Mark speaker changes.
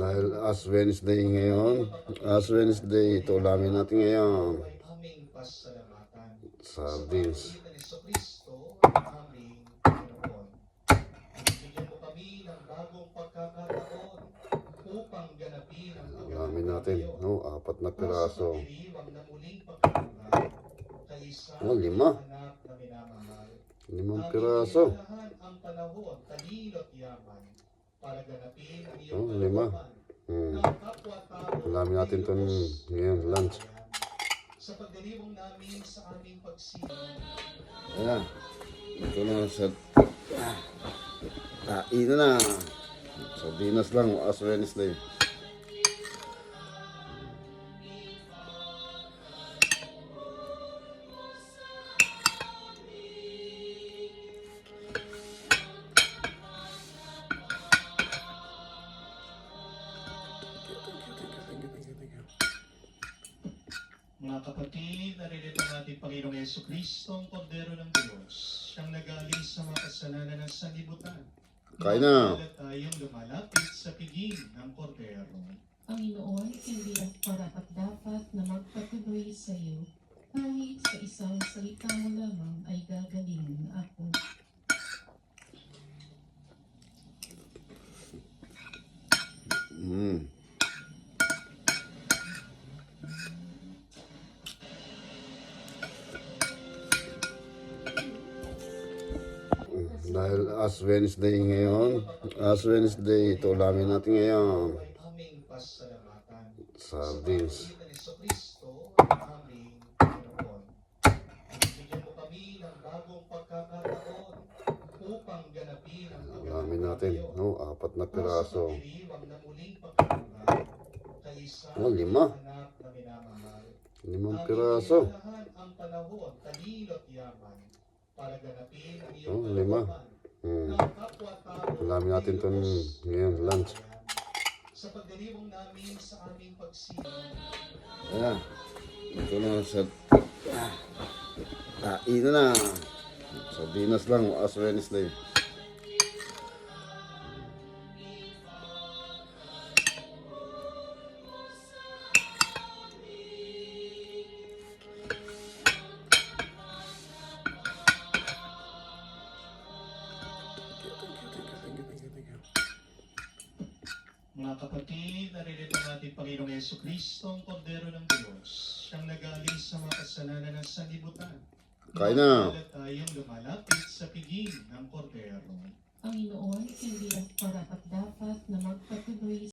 Speaker 1: Dahil Ash Wednesday ngayon, Ash Wednesday, ito ulamin natin ngayon. Sardines. Ulamin natin, no? 4 na piraso. Oh, 5. 5 piraso. Oh, 5. Ulamin natin ito ngayon, lunch. Sa pagdiriwang namin sa aming ayan. Ito na sa kain na. Sardinas lang, Ash Wednesday.
Speaker 2: Mga kapatid, naririto natin Panginoong Jesucristo, ang Kordero ng Diyos, siyang nag-aalis sa mga kasalanan ng sanlibutan.
Speaker 1: Kain na.
Speaker 2: Tayong lumalapit sa piging ng Kordero.
Speaker 3: Panginoon, hindi ako karapat-dapat na magpatuloy sa iyo. Kahit sa isang salita mo lamang ay gagalingin ako.
Speaker 1: Dahil Ash Wednesday ngayon, Ash Wednesday, ito ulamin natin ngayon. Sardines. Ulamin natin, no? 4 na piraso. Oh, 5. 5 piraso. Oh, 5. Ulamin natin ito ngayon, lunch.
Speaker 2: Sa pagdiriwang namin sa aming
Speaker 1: Ayan. Ito na sa kain na. Sardinas lang, Ash Wednesday.
Speaker 2: Mga kapatid, naririto natin Panginoong Jesucristo, ang Kordero ng Diyos, siyang nag-aalis sa mga kasalanan ng sanlibutan.
Speaker 1: Kain na.
Speaker 2: Tayong lumalapit sa piging ng Kordero.
Speaker 3: Panginoon, hindi ako karapat-dapat na magpatuloy